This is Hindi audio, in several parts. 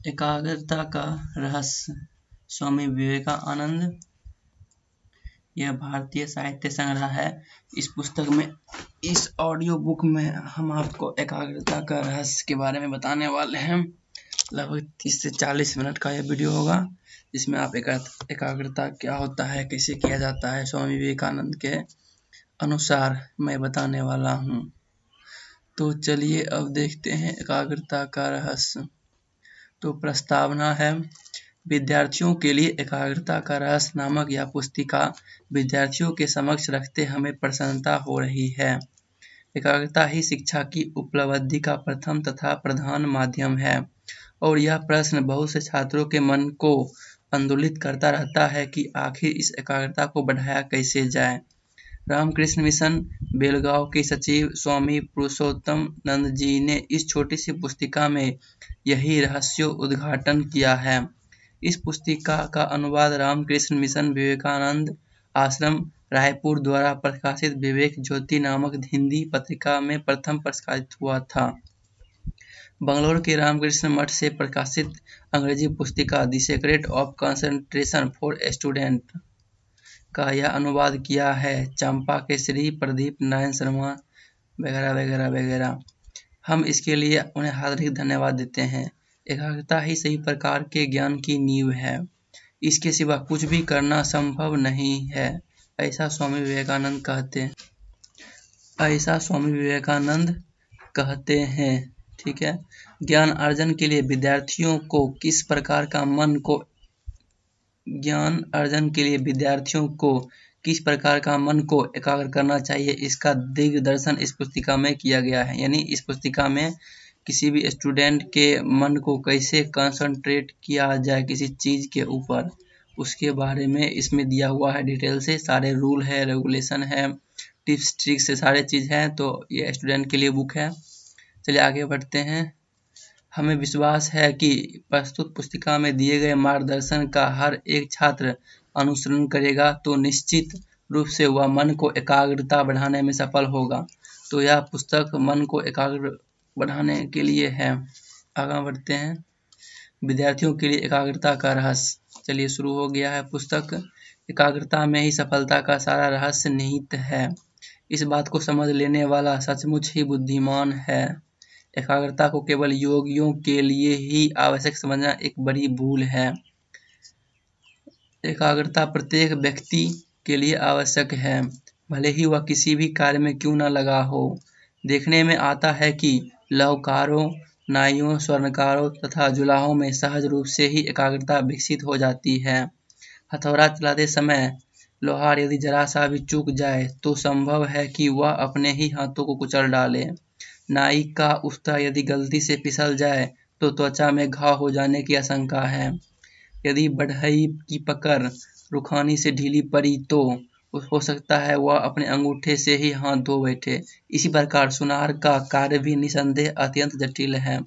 एकाग्रता का रहस्य, स्वामी विवेकानंद। यह भारतीय साहित्य संग्रह है। इस पुस्तक में, इस ऑडियो बुक में हम आपको एकाग्रता का रहस्य के बारे में बताने वाले हैं। लगभग 30 से 40 मिनट का यह वीडियो होगा, जिसमें आप एकाग्रता क्या होता है, कैसे किया जाता है, स्वामी विवेकानंद के अनुसार मैं बताने वाला हूँ। तो चलिए अब देखते हैं एकाग्रता का रहस्य। तो प्रस्तावना है, विद्यार्थियों के लिए एकाग्रता का रहस्य नामक यह पुस्तिका विद्यार्थियों के समक्ष रखते हमें प्रसन्नता हो रही है। एकाग्रता ही शिक्षा की उपलब्धि का प्रथम तथा प्रधान माध्यम है, और यह प्रश्न बहुत से छात्रों के मन को आंदोलित करता रहता है कि आखिर इस एकाग्रता को बढ़ाया कैसे जाए। रामकृष्ण मिशन बेलगांव के सचिव स्वामी पुरुषोत्तम नंद जी ने इस छोटी सी पुस्तिका में यही रहस्योद्घाटन किया है। इस पुस्तिका का अनुवाद रामकृष्ण मिशन विवेकानंद आश्रम रायपुर द्वारा प्रकाशित विवेक ज्योति नामक हिंदी पत्रिका में प्रथम प्रकाशित हुआ था। बंगलौर के रामकृष्ण मठ से प्रकाशित अंग्रेजी पुस्तिका the secret of concentration for student का यह अनुवाद किया है चंपा केसरी, प्रदीप नारायण शर्मा वगैरह वगैरह वगैरह। हम इसके लिए उन्हें हार्दिक धन्यवाद देते हैं। एकाग्रता ही सही प्रकार के ज्ञान की नींव है, इसके सिवा कुछ भी करना संभव नहीं है, ऐसा स्वामी विवेकानंद कहते हैं। ठीक है। ज्ञान अर्जन के लिए विद्यार्थियों को किस प्रकार का मन को एकाग्र करना चाहिए, इसका दिग्दर्शन इस पुस्तिका में किया गया है। यानी इस पुस्तिका में किसी भी स्टूडेंट के मन को कैसे कंसंट्रेट किया जाए किसी चीज़ के ऊपर, उसके बारे में इसमें दिया हुआ है। डिटेल से सारे रूल है, रेगुलेशन है, टिप्स ट्रिक्स से सारे चीज़ हैं। तो ये स्टूडेंट के लिए बुक है। चलिए आगे बढ़ते हैं। हमें विश्वास है कि प्रस्तुत पुस्तिका में दिए गए मार्गदर्शन का हर एक छात्र अनुसरण करेगा तो निश्चित रूप से वह मन को एकाग्रता बढ़ाने में सफल होगा। तो यह पुस्तक मन को एकाग्र बढ़ाने के लिए है। आगे बढ़ते हैं। विद्यार्थियों के लिए एकाग्रता का रहस्य। चलिए शुरू हो गया है पुस्तक। एकाग्रता में ही सफलता का सारा रहस्य निहित है। इस बात को समझ लेने वाला सचमुच ही बुद्धिमान है। एकाग्रता को केवल योगियों के लिए ही आवश्यक समझना एक बड़ी भूल है। एकाग्रता प्रत्येक व्यक्ति के लिए आवश्यक है, भले ही वह किसी भी कार्य में क्यों न लगा हो। देखने में आता है कि लौहकारों, नाइयों, स्वर्णकारों तथा जुलाहों में सहज रूप से ही एकाग्रता विकसित हो जाती है। हथौड़ा चलाते समय लोहार यदि जरा सा भी चूक जाए तो संभव है कि वह अपने ही हाथों को कुचल डाले। नाई का उस्ता यदि गलती से फिसल जाए तो त्वचा में घाव हो जाने की आशंका है। यदि बढ़ई की पकड़ रुखानी से ढीली पड़ी तो हो सकता है वह अपने अंगूठे से ही हाथ धो बैठे। इसी प्रकार सुनार का कार्य भी निसंदेह अत्यंत जटिल है।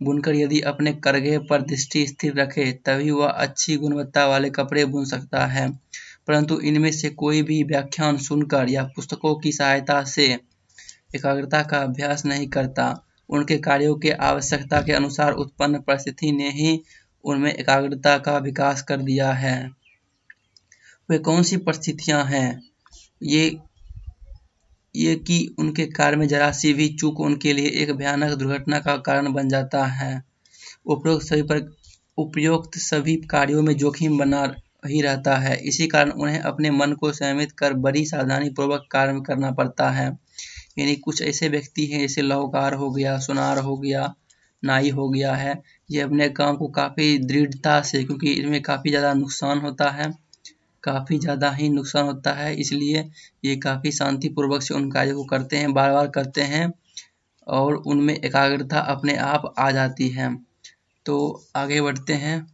बुनकर यदि अपने करघे पर दृष्टि स्थिर रखे तभी वह अच्छी गुणवत्ता वाले कपड़े बुन सकता है, परंतु इनमें से कोई भी व्याख्यान सुनकर या पुस्तकों की सहायता से एकाग्रता का अभ्यास नहीं करता। उनके कार्यों के आवश्यकता के अनुसार उत्पन्न परिस्थिति ने ही उनमें एकाग्रता का विकास कर दिया है। वे कौन सी परिस्थितियां हैं? ये कि उनके कार्य में जरा सी भी चूक उनके लिए एक भयानक दुर्घटना का कारण बन जाता है। उपरोक्त सभी कार्यों में जोखिम बना ही रहता है। इसी कारण उन्हें अपने मन को संयमित कर बड़ी सावधानी पूर्वक कार्य करना पड़ता है। यानी कुछ ऐसे व्यक्ति हैं जैसे लौहकार हो गया, सुनार हो गया, नाई हो गया है, ये अपने काम को काफ़ी दृढ़ता से, क्योंकि इनमें काफ़ी ज़्यादा नुकसान होता है, काफ़ी ज़्यादा ही नुकसान होता है, इसलिए ये काफ़ी शांतिपूर्वक से उन कार्यों को करते हैं, बार बार करते हैं और उनमें एकाग्रता अपने आप आ जाती है। तो आगे बढ़ते हैं।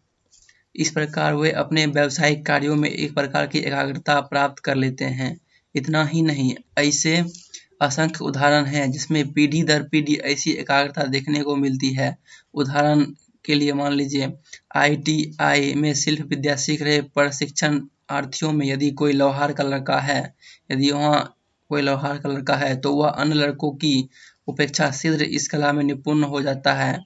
इस प्रकार वे अपने व्यावसायिक कार्यों में एक प्रकार की एकाग्रता प्राप्त कर लेते हैं। इतना ही नहीं, ऐसे असंख्य उदाहरण हैं जिसमें पीढ़ी दर पीढ़ी ऐसी एकाग्रता देखने को मिलती है। उदाहरण के लिए मान लीजिए ITI में शिल्प विद्या सीख रहे प्रशिक्षणार्थियों में यदि कोई लोहार का लड़का है तो वह अन्य लड़कों की उपेक्षा शीघ्र इस कला में निपुण हो जाता है।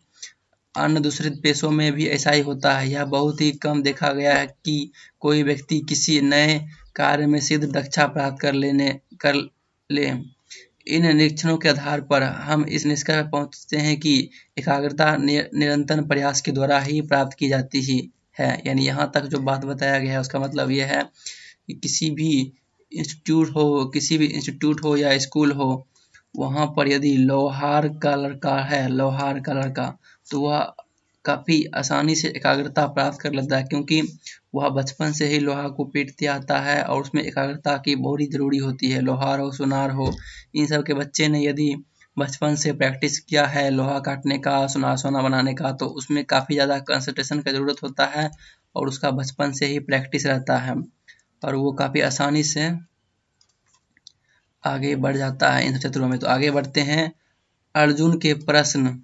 अन्य दूसरे पेशों में भी ऐसा ही होता है। यह बहुत ही कम देखा गया है कि कोई व्यक्ति किसी नए कार्य में सिद्ध दक्षता प्राप्त कर ले। इन निरीक्षणों के आधार पर हम इस निष्कर्ष पर पहुंचते हैं कि एकाग्रता निरंतर प्रयास के द्वारा ही प्राप्त की जाती ही है। यानी यहाँ तक जो बात बताया गया है उसका मतलब यह है कि किसी भी इंस्टीट्यूट हो या स्कूल हो, वहाँ पर यदि लोहार का लड़का तो वह काफ़ी आसानी से एकाग्रता प्राप्त कर लेता है, क्योंकि वह बचपन से ही लोहा को पीटते आता है और उसमें एकाग्रता की बहुत ही ज़रूरी होती है। लोहार हो, सुनार हो, इन सब के बच्चे ने यदि बचपन से प्रैक्टिस किया है लोहा काटने का, सुनार सोना बनाने का, तो उसमें काफ़ी ज़्यादा कंसंट्रेशन का ज़रूरत होता है और उसका बचपन से ही प्रैक्टिस रहता है और वो काफ़ी आसानी से आगे बढ़ जाता है इन क्षेत्रों में। तो आगे बढ़ते हैं। अर्जुन के प्रश्न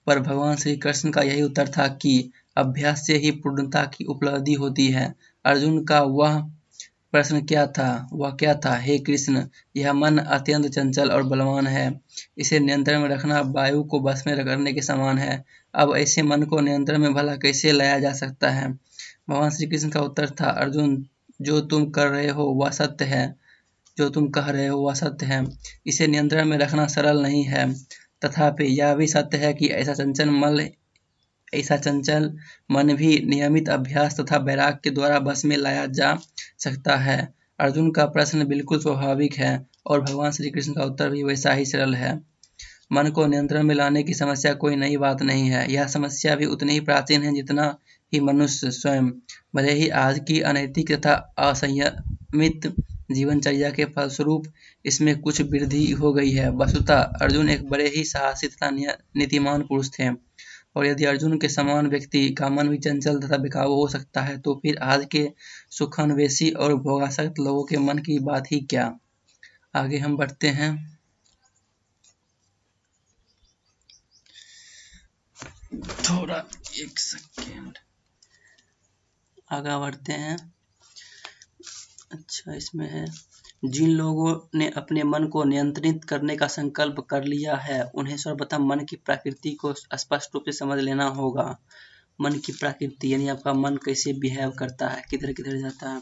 पर भगवान श्री कृष्ण का यही उत्तर था कि अभ्यास से ही पूर्णता की उपलब्धि होती है। अर्जुन का वह प्रश्न क्या था? वह क्या था? हे कृष्ण, यह मन अत्यंत चंचल और बलवान है। इसे नियंत्रण में रखना वायु को बस में करने के समान है। अब ऐसे मन को नियंत्रण में भला कैसे लाया जा सकता है? भगवान श्री कृष्ण का उत्तर था, अर्जुन, जो तुम कर रहे हो वह सत्य है। जो तुम कह रहे हो वह सत्य है। इसे नियंत्रण में रखना सरल नहीं है। तथापि यह भी सत्य है कि ऐसा चंचल मन भी नियमित अभ्यास तथा वैराग्य के द्वारा बस में लाया जा सकता है। अर्जुन का प्रश्न बिल्कुल स्वाभाविक है और भगवान श्री कृष्ण का उत्तर भी वैसा ही सरल है। मन को नियंत्रण में लाने की समस्या कोई नई बात नहीं है। यह समस्या भी उतनी ही प्राचीन है जितना ही मनुष्य स्वयं। भले ही आज की अनैतिक तथा असंयमित जीवनचर्या के फलस्वरूप इसमें कुछ वृद्धि हो गई है। वस्तुतः अर्जुन एक बड़े ही साहसी तथा नीतिमान पुरुष थे, और यदि अर्जुन के समान व्यक्ति का मन भी चंचल तथा बेकाबू हो सकता है, तो फिर आज के सुखान्वेषी और भोगासक्त लोगों के मन की बात ही क्या। आगे हम बढ़ते हैं। थोड़ा एक सेकेंड आगे बढ़ते हैं। अच्छा, इसमें है, जिन लोगों ने अपने मन को नियंत्रित करने का संकल्प कर लिया है, उन्हें सर्वप्रथम मन की प्रकृति को स्पष्ट रूप से समझ लेना होगा। मन की प्रकृति यानी आपका मन कैसे बिहेव करता है, किधर किधर जाता है,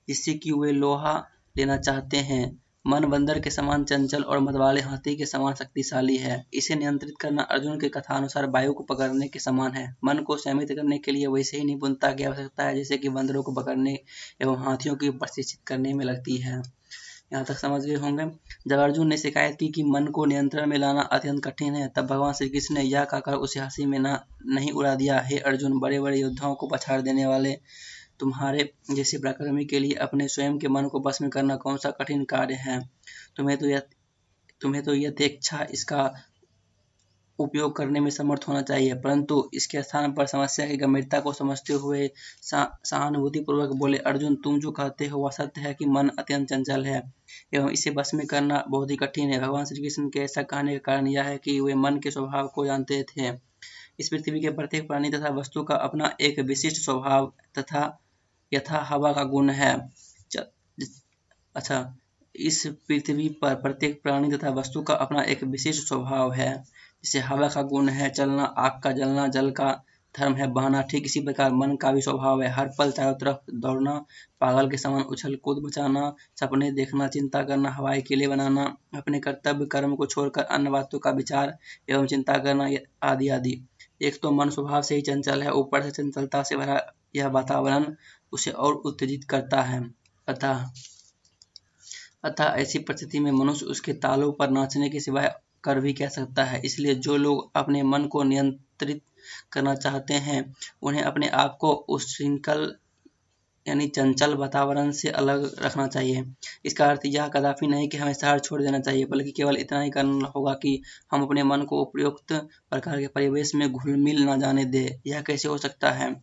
जिससे कि वे लोहा लेना चाहते हैं। मन बंदर के समान चंचल और मतवाले हाथी के समान शक्तिशाली है। इसे नियंत्रित करना अर्जुन के कथानुसार वायु को पकड़ने के समान है। मन को संयमित करने के लिए वैसे ही निपुणता की आवश्यकता है जैसे कि बंदरों को पकड़ने एवं हाथियों को प्रशिक्षित करने में लगती है। यहाँ तक समझ गए होंगे। जब अर्जुन ने शिकायत की कि मन को नियंत्रण में लाना अत्यंत कठिन है, तब भगवान श्री कृष्ण ने यह कहकर उसे हंसी में नहीं उड़ा दिया, हे अर्जुन, बड़े बड़े योद्धाओं को पछाड़ देने वाले तुम्हारे जैसे पराक्रमी के लिए अपने स्वयं के मन को बस में करना कौन सा कठिन कार्य है। तुम्हें तो यथेच्छा इसका उपयोग करने में समर्थ होना चाहिए, परंतु इसके स्थान पर समस्या की गंभीरता को समझते हुए सहानुभूतिपूर्वक बोले, अर्जुन, तुम जो कहते हो वह सत्य है कि मन अत्यंत चंचल है एवं इसे बस में करना बहुत ही कठिन है। भगवान श्री कृष्ण के ऐसा कहने का कारण यह है कि वे मन के स्वभाव को जानते थे। इस पृथ्वी के प्रत्येक प्राणी तथा वस्तु का अपना एक विशिष्ट स्वभाव तथा यथा हवा का गुण है। अच्छा, इस पृथ्वी पर प्रत्येक प्राणी तथा वस्तु का अपना एक विशिष्ट स्वभाव है। जैसे हवा का गुण है चलना, आग का जलना, जल का धर्म है बहना, ठीक इसी प्रकार मन का भी स्वभाव है हर पल चारों तरफ दौड़ना, पागल के समान उछल कूद मचाना, सपने देखना, चिंता करना, हवाई किले बनाना, अपने कर्तव्य कर्म को छोड़कर अन्य बातों का विचार एवं चिंता करना, आदि आदि। एक तो मन स्वभाव से ही चंचल है, ऊपर से चंचलता से भरा यह वातावरण उसे और उत्तेजित करता है। अतः ऐसी परिस्थिति में मनुष्य उसके तालों पर नाचने के सिवाय कर भी क्या सकता है। इसलिए जो लोग अपने मन को नियंत्रित करना चाहते हैं, उन्हें अपने आप को उस श्रृंखल यानी चंचल वातावरण से अलग रखना चाहिए। इसका अर्थ यह कदापि नहीं कि हमें शहर छोड़ देना चाहिए, बल्कि केवल इतना ही करना होगा कि हम अपने मन को उपयुक्त प्रकार के परिवेश में घुल मिल न जाने दें। यह कैसे हो सकता है?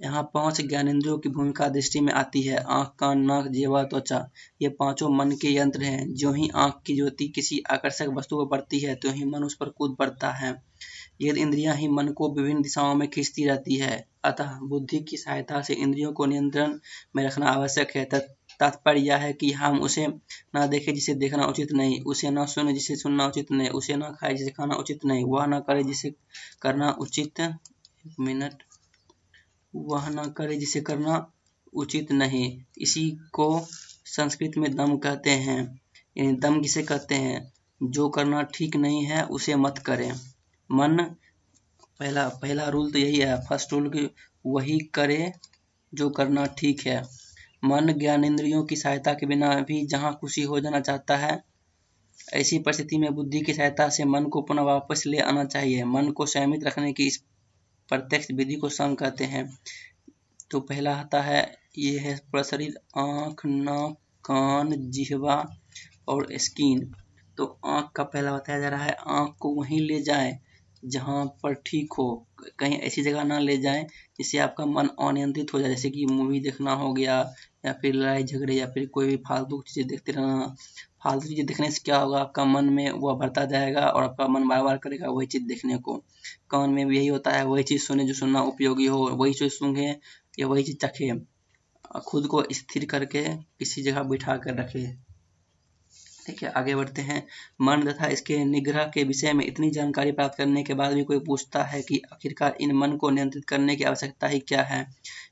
यहाँ 5 ज्ञानेंद्रियों की भूमिका दृष्टि में आती है। आँख, कान, नाक, जिह्वा, त्वचा, ये पांचों मन के यंत्र हैं। ज्यों ही आँख की ज्योति किसी आकर्षक वस्तु पर पड़ती है, त्यों ही मन उस पर कूद पड़ता है। ये इंद्रियां ही मन को विभिन्न दिशाओं में खींचती रहती है। अतः बुद्धि की सहायता से इंद्रियों को नियंत्रण में रखना आवश्यक है तात्पर्य यह है कि हम उसे न देखें जिसे देखना उचित नहीं, उसे न सुने जिसे सुनना उचित नहीं, उसे न खाए जिसे खाना उचित नहीं, वह न करे जिसे करना उचित, एक मिनट, वह न करे जिसे करना उचित नहीं। इसी को संस्कृत में दम कहते हैं। यानी दम किसे कहते हैं? जो करना ठीक नहीं है उसे मत करें। मन, पहला रूल तो यही है, फर्स्ट रूल कि वही करे जो करना ठीक है। मन ज्ञानेंद्रियों की सहायता के बिना भी जहाँ खुशी हो जाना चाहता है, ऐसी परिस्थिति में बुद्धि की सहायता से मन को पुनः वापस ले आना चाहिए। मन को संयमित रखने की इस प्रत्यक्ष विधि को सम कहते हैं। तो पहला आता है, ये है पूरा शरीर, आँख, नाक, कान, जिह्वा और स्किन। तो आँख का पहला बताया जा रहा है, आँख को वहीं ले जाए जहाँ पर ठीक हो, कहीं ऐसी जगह ना ले जाए जिससे आपका मन अनियंत्रित हो जाए, जैसे कि मूवी देखना हो गया, या फिर लड़ाई झगड़े, या फिर कोई भी फालतू चीज़ें देखते रहना। फालतू चीज़ें देखने से क्या होगा, आपका मन में वह भरता जाएगा और आपका मन बार बार करेगा वही चीज़ देखने को। कान में भी यही होता है, वही चीज़ सुने जो सुनना उपयोगी हो, वही चीज़ सूंघे या वही चीज़ चखे। खुद को स्थिर करके किसी जगह बिठा कर रखे। ठीक है, आगे बढ़ते हैं। मन तथा इसके निग्रह के विषय में इतनी जानकारी प्राप्त करने के बाद भी कोई पूछता है कि आखिरकार इन मन को नियंत्रित करने की आवश्यकता ही क्या है।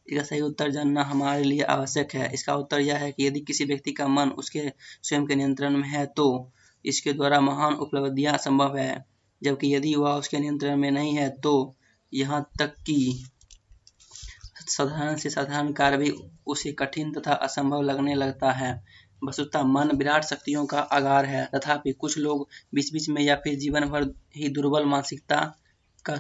इसका सही उत्तर जानना हमारे लिए आवश्यक है। इसका उत्तर यह है कि यदि किसी व्यक्ति का मन उसके स्वयं के नियंत्रण में है तो इसके द्वारा महान उपलब्धियां संभव है, जबकि यदि वह उसके नियंत्रण में नहीं है तो यहाँ तक कि साधारण से साधारण कार्य भी उसे कठिन तथा असंभव लगने लगता है। वस्तुतः मन विराट शक्तियों का आगार है, तथापि कुछ लोग बीच बीच में या फिर जीवन भर ही दुर्बल मानसिकता का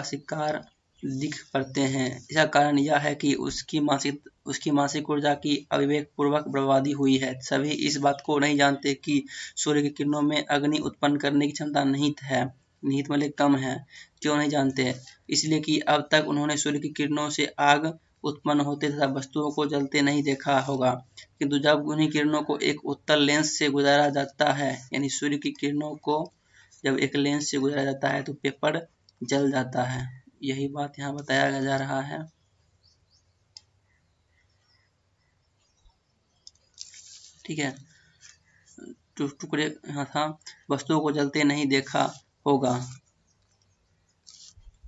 शिकार दिख पड़ते हैं। इसका कारण यह है कि उसकी मानसिक ऊर्जा की अविवेक पूर्वक बर्बादी हुई है। सभी इस बात को नहीं जानते कि सूर्य की किरणों में अग्नि उत्पन्न करने की क्षमता निहित मतलब कम है। क्यों नहीं जानते? इसलिए कि अब तक उन्होंने सूर्य की किरणों से आग उत्पन्न होते तथा वस्तुओं को जलते नहीं देखा होगा, किंतु जब उन्हीं किरणों को एक उत्तल लेंस से गुजारा जाता है, यानी सूर्य की किरणों को जब एक लेंस से गुजारा जाता है तो पेपर जल जाता है। यही बात यहाँ बताया जा रहा है। ठीक है, टुकड़े यहाँ था, वस्तुओं को जलते नहीं देखा होगा।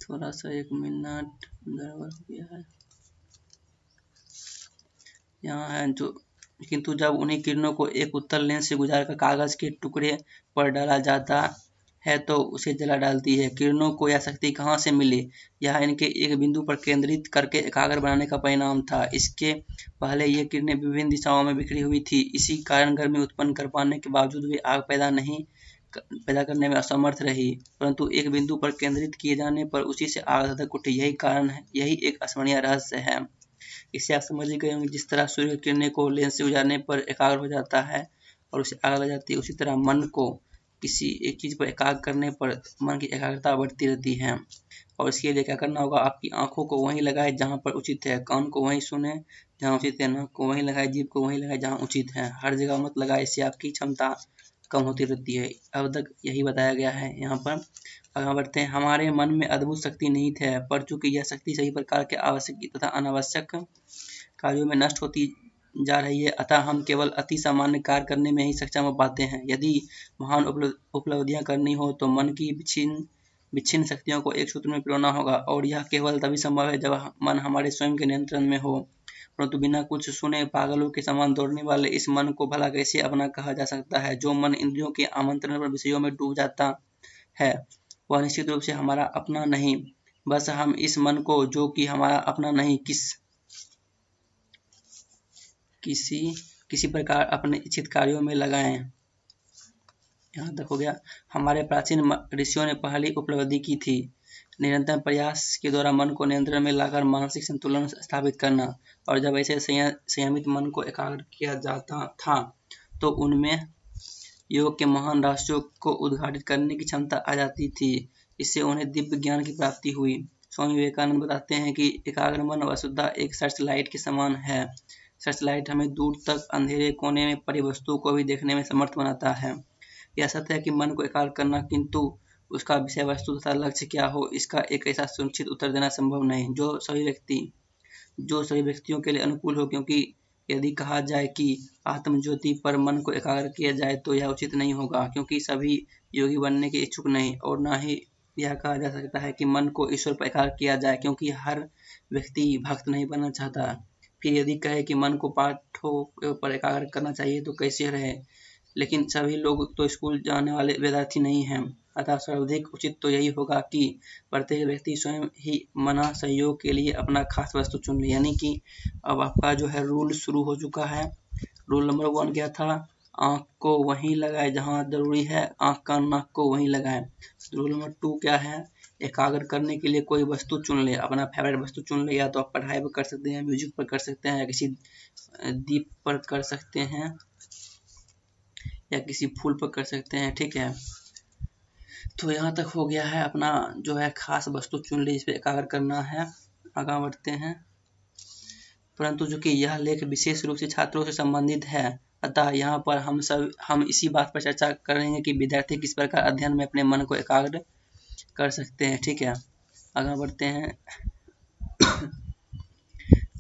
थोड़ा सा एक मिनट गड़बड़ हो गया है, यहाँ है जो, किंतु जब उन्हीं किरणों को एक उत्तल लेंस से गुजारकर कागज के टुकड़े पर डाला जाता है तो उसे जला डालती है। किरणों को यह शक्ति कहाँ से मिली? यह इनके एक बिंदु पर केंद्रित करके एकाग्र बनाने का परिणाम था। इसके पहले ये किरणें विभिन्न दिशाओं में बिखरी हुई थी, इसी कारण गर्मी उत्पन्न कर पाने के बावजूद भी आग पैदा करने में असमर्थ रही, परंतु एक बिंदु पर केंद्रित किए जाने पर उसी से आग धधक उठी। यही कारण है, यही एक अस्मरणीय रहस्य है। इससे आप समझ गए होंगे, जिस तरह सूर्य की किरणें को लेंस से गुजारने पर एकाग्र हो जाता है और उसे आग लग जाती है, उसी तरह मन को किसी एक चीज पर एकाग्र करने पर मन की एकाग्रता बढ़ती रहती है। और इसके लिए क्या करना होगा, आपकी आंखों को वहीं लगाए जहाँ पर उचित है, कान को वहीं सुने जहाँ उचित है, नाक को वहीं लगाए, जीभ को वहीं लगाए जहाँ उचित है, हर जगह मत लगाए, इससे आपकी क्षमता कम होती रहती है। अब तक यही बताया गया है। यहाँ पर आगे बढ़ते हैं। हमारे मन में अद्भुत शक्ति निहित है, पर चूंकि यह शक्ति सही प्रकार के आवश्यक तथा अनावश्यक कार्यों में नष्ट होती जा रही है, अतः हम केवल अति सामान्य कार्य करने में ही सक्षम हो पाते हैं। यदि महान उपलब्धियां करनी हो तो मन की विच्छिन्न शक्तियों को एक सूत्र में पिरोना होगा, और यह केवल तभी संभव है जब मन हमारे स्वयं के नियंत्रण में हो। परंतु बिना कुछ सुने पागलों के समान दौड़ने वाले इस मन को भला कैसे अपना कहा जा सकता है? जो मन इंद्रियों के आमंत्रण पर विषयों में डूब जाता है वह निश्चित रूप से हमारा अपना नहीं। बस हम इस मन को, जो कि हमारा अपना नहीं, किसी प्रकार अपने इच्छित कार्यों में लगाएं। यहाँ तक हो गया। हमारे प्राचीन ऋषियों ने पहली उपलब्धि की थी, निरंतर प्रयास के द्वारा मन को नियंत्रण में लाकर मानसिक संतुलन स्थापित करना। और जब ऐसे संयमित मन को एकाग्र किया जाता था तो उनमें योग के महान रहस्यों को उद्घाटित करने की क्षमता आ जाती थी। इससे उन्हें दिव्य ज्ञान की प्राप्ति हुई। स्वामी विवेकानंद बताते हैं कि एकाग्र मन वसुधा एक सर्च लाइट के समान है। सर्च लाइट हमें दूर तक अंधेरे कोने में पड़ी वस्तुओं को भी देखने में समर्थ बनाता है। यह सत्य है कि मन को एकाग्र करना, किंतु उसका विषय वस्तु तथा लक्ष्य क्या हो, इसका एक ऐसा सुनिश्चित उत्तर देना संभव नहीं जो सभी व्यक्तियों के लिए अनुकूल हो, क्योंकि यदि कहा जाए कि आत्मज्योति पर मन को एकाग्र किया जाए तो यह उचित नहीं होगा, क्योंकि सभी योगी बनने के इच्छुक नहीं, और न ही यह कहा जा सकता है कि मन को ईश्वर पर एकाग्र किया जाए, क्योंकि हर व्यक्ति भक्त नहीं बनना चाहता। फिर यदि कहे कि मन को पाठों पर एकाग्र करना चाहिए तो कैसे रहे, लेकिन सभी लोग तो स्कूल जाने वाले विद्यार्थी नहीं हैं। अतः सर्वाधिक उचित तो यही होगा कि प्रत्येक व्यक्ति स्वयं ही मना सहयोग के लिए अपना खास वस्तु चुन ले। यानी कि अब आपका जो है रूल शुरू हो चुका है। रूल नंबर 1 क्या था? आँख को वहीं लगाए जहाँ जरूरी है, आँख कान नाक को वहीं लगाए। रूल नंबर 2 क्या है? एकाग्र करने के लिए कोई वस्तु चुन ले, अपना फेवरेट वस्तु चुन ले। या तो आप पढ़ाई पर कर सकते हैं, म्यूजिक पर कर सकते हैं, या किसी दीप पर कर सकते हैं, या किसी फूल पर कर सकते हैं। ठीक है, तो यहाँ तक हो गया है। अपना जो है खास वस्तु चुन ली, इस पर एकाग्र करना है। आगे बढ़ते हैं। परंतु जो कि यह लेख विशेष रूप से छात्रों से संबंधित है, अतः यहाँ पर हम इसी बात पर चर्चा करेंगे कि विद्यार्थी किस प्रकार अध्ययन में अपने मन को एकाग्र कर सकते हैं। ठीक है, आगे बढ़ते हैं।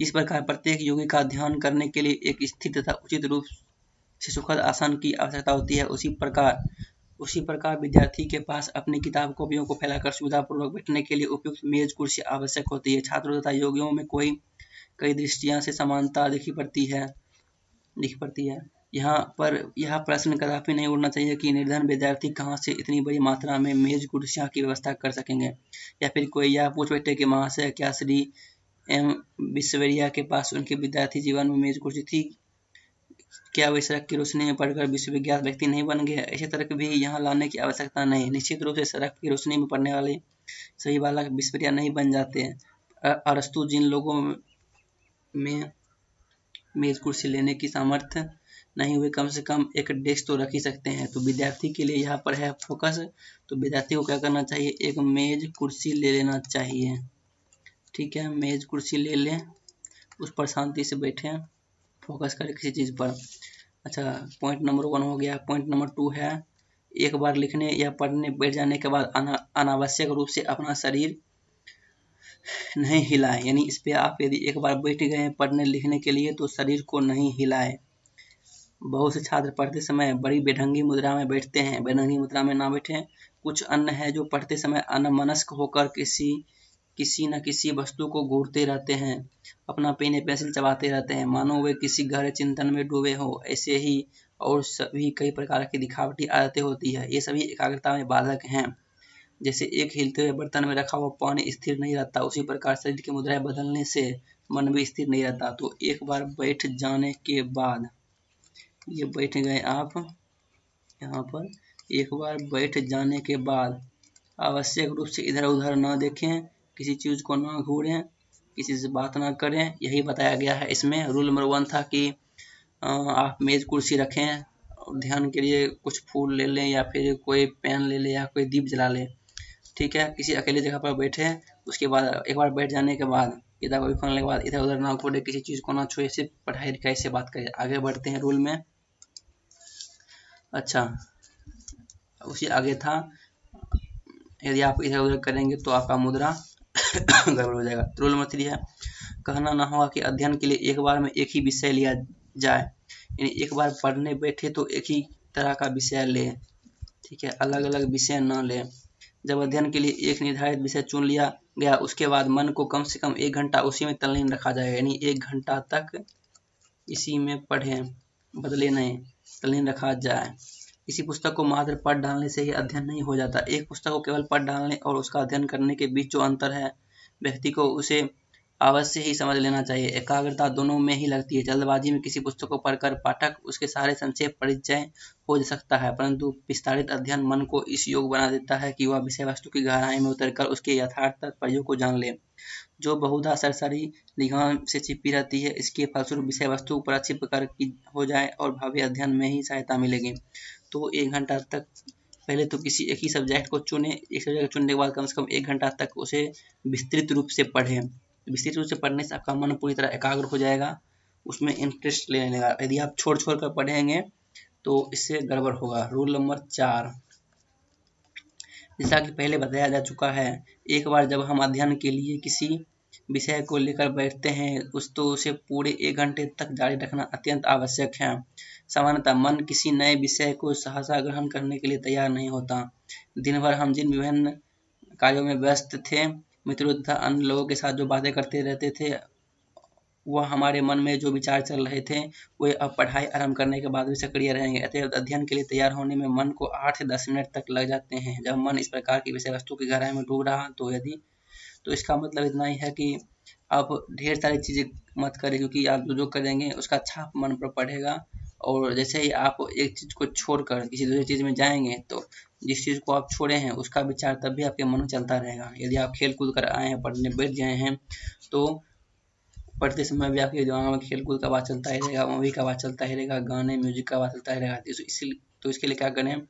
इस प्रकार प्रत्येक योगी का ध्यान करने के लिए एक स्थिर तथा उचित रूप से सुखद आसन की आवश्यकता होती है। उसी प्रकार विद्यार्थी के पास अपनी किताब कॉपियों को फैलाकर सुविधापूर्वक बैठने के लिए उपयुक्त मेज कुर्सी आवश्यक होती है। छात्रों तथा योगियों में कई दृष्टियां से समानता दिखी पड़ती है। यह प्रश्न कदापि नहीं उठना चाहिए कि निर्धन विद्यार्थी कहाँ से इतनी बड़ी मात्रा में मेज कुर्सियां की व्यवस्था कर सकेंगे, या फिर कोई यह पूछ बैठे कि महाशय क्या श्री एम विश्ववैया के पास उनके विद्यार्थी जीवन में मेज कुर्सी थी, क्या वे सड़क की रोशनी में पढ़कर विश्वविख्यात व्यक्ति नहीं बन गए? ऐसे तर्क भी यहाँ लाने की आवश्यकता नहीं। निश्चित रूप से सड़क की रोशनी में पढ़ने वाले सभी बालक विश्वविद्या नहीं बन जाते हैं। अरस्तु जिन लोगों में मेज कुर्सी लेने की सामर्थ्य नहीं हुए, कम से कम एक डेस्क तो रख ही सकते हैं। तो विद्यार्थी के लिए यहाँ पर है फोकस। तो विद्यार्थी को क्या करना चाहिए? एक मेज कुर्सी ले लेना चाहिए। ठीक है, मेज कुर्सी ले लें, उस पर शांति से बैठे, फोकस करें किसी चीज़ पर। अच्छा, पॉइंट नंबर 1 हो गया। पॉइंट नंबर 2 है, एक बार लिखने या पढ़ने बैठ जाने के बाद अनावश्यक रूप से अपना शरीर नहीं हिलाएं। यानी इस पे आप यदि एक बार बैठ गए हैं पढ़ने लिखने के लिए तो शरीर को नहीं हिलाएं। बहुत से छात्र पढ़ते समय बड़ी बेढंगी मुद्रा में बैठते हैं। बेढंगी मुद्रा में ना बैठें। कुछ अन्य है जो पढ़ते समय अनमनस्क होकर किसी न किसी वस्तु को घूरते रहते हैं, अपना पेन या पेंसिल चबाते रहते हैं, मानो वे किसी गहरे चिंतन में डूबे हो। ऐसे ही और सभी कई प्रकार की दिखावटी आदतें होती है। ये सभी एकाग्रता में बाधक हैं। जैसे एक हिलते हुए बर्तन में रखा हुआ पानी स्थिर नहीं रहता, उसी प्रकार शरीर की मुद्राएं बदलने से मन भी स्थिर नहीं रहता। तो एक बार बैठ जाने के बाद, ये बैठ गए आप यहाँ पर, एक बार बैठ जाने के बाद आवश्यक रूप से इधर उधर ना देखें, किसी चीज़ को ना घूरें, किसी से बात ना करें। यही बताया गया है इसमें। रूल नंबर 1 था कि आप मेज कुर्सी रखें, ध्यान के लिए कुछ फूल ले लें, या फिर कोई पेन ले लें, या कोई दीप जला लें। ठीक है, किसी अकेली जगह पर बैठे, उसके बाद एक बार बैठ जाने के बाद किताब कॉपी खोलने के बाद इधर उधर ना घूरे, किसी चीज़ को ना छुए, सिर्फ पढ़ाई लिखाई से बात करें। आगे बढ़ते हैं रूल में। अच्छा, उसी आगे था, यदि आप इधर उधर करेंगे तो आपका मुद्रा गड़बड़ हो जाएगा। रूल नंबर 3 है, कहना ना होगा कि अध्ययन के लिए एक बार में एक ही विषय लिया जाए। यानी एक बार पढ़ने बैठे तो एक ही तरह का विषय लें। ठीक है, अलग अलग विषय न लें। जब अध्ययन के लिए एक निर्धारित विषय चुन लिया गया, उसके बाद मन को कम से कम 1 घंटा उसी में तल्लीन रखा जाएगा। यानी 1 घंटा तक इसी में पढ़ें, बदले नहीं, तल्लीन रखा जाए। किसी पुस्तक को मात्र पढ़ डालने से ही अध्ययन नहीं हो जाता। एक पुस्तक को केवल पढ़ डालने और उसका अध्ययन करने के बीच जो अंतर है, व्यक्ति को उसे अवश्य ही समझ लेना चाहिए। एकाग्रता दोनों में ही लगती है। जल्दबाजी में किसी पुस्तक को पढ़कर पाठक उसके सारे संक्षेप परिचय हो सकता है, परंतु विस्तारित अध्ययन मन को इस योग बना देता है कि वह विषय वस्तु की गहराई में उतरकर उसके यथार्थ तात्पर्यों को जान ले, जो बहुधा सरसरी लिखान से छिपी रहती है। इसके फलस्वरूप विषय वस्तु पर अच्छी प्रकार की हो जाए और भावी अध्ययन में ही सहायता मिलेगी। तो 1 घंटा तक पहले तो किसी एक ही सब्जेक्ट को चुने, एक सब्जेक्ट चुनने के बाद कम से कम 1 घंटा तक उसे विस्तृत रूप से पढ़ें। विस्तृत रूप से पढ़ने से आपका मन पूरी तरह एकाग्र हो जाएगा, उसमें इंटरेस्ट लेने लगा। यदि आप छोड़ कर पढ़ेंगे तो इससे गड़बड़ होगा। रूल नंबर 4, जैसा कि पहले बताया जा चुका है, एक बार जब हम अध्ययन के लिए किसी विषय को लेकर बैठते हैं उसे पूरे 1 घंटे तक जारी रखना अत्यंत आवश्यक है। सामान्यतः मन किसी नए विषय को सहसा ग्रहण करने के लिए तैयार नहीं होता। दिन भर हम जिन विभिन्न कार्यों में व्यस्त थे, मित्रों तथा अन्य लोगों के साथ जो बातें करते रहते थे, वह हमारे मन में जो विचार चल रहे थे, वे अब पढ़ाई आरंभ करने के बाद भी सक्रिय रहेंगे। अतएव अध्ययन के लिए तैयार होने में मन को 8 से 10 मिनट तक लग जाते हैं। जब मन इस प्रकार की विषय वस्तु की गहराई में डूब रहा तो इसका मतलब इतना ही है कि आप ढेर सारी चीज़ें मत करें, क्योंकि आप जो करेंगे उसका छाप मन पर पड़ेगा। और जैसे ही आप एक चीज़ को छोड़कर किसी दूसरी चीज़ में जाएंगे, तो जिस चीज़ को आप छोड़े हैं उसका विचार तब भी आपके मन में चलता रहेगा। यदि आप खेल कूद कर आए हैं, पढ़ने बैठ गए हैं, तो पढ़ते समय भी आपके दिमाग में खेल कूद का बात चलता ही रहेगा, मूवी का बात चलता ही रहेगा, गाने म्यूजिक का बात चलता ही रहेगा। तो इसके लिए क्या करें,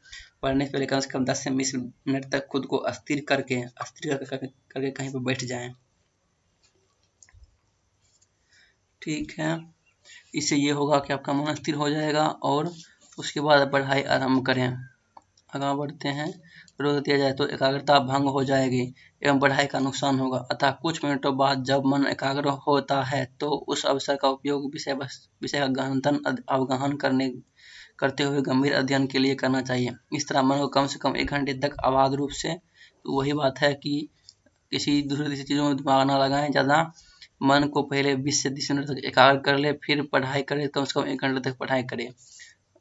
पढ़ने से पहले कम से कम 10 से 20 मिनट तक खुद को अस्थिर करके कहीं पर बैठ जाएं। ठीक है, इससे ये होगा कि आपका मन स्थिर हो जाएगा और उसके बाद पढ़ाई आरंभ करें। आगे बढ़ते हैं। रोक दिया जाए तो एकाग्रता भंग हो जाएगी एवं पढ़ाई का नुकसान होगा। अतः कुछ मिनटों बाद जब मन एकाग्र होता है तो उस अवसर का उपयोग विषय का गहनतन अवगहन करते हुए गंभीर अध्ययन के लिए करना चाहिए। इस तरह मन को कम से कम 1 घंटे तक अबाध रूप से, तो वही बात है कि किसी दूसरी चीज़ों में दिमाग ना लगाएं ज़्यादा। मन को पहले 20 से 30 मिनट तक एकाग्र कर ले, फिर पढ़ाई करे, कम से कम 1 घंटे तक पढ़ाई करे।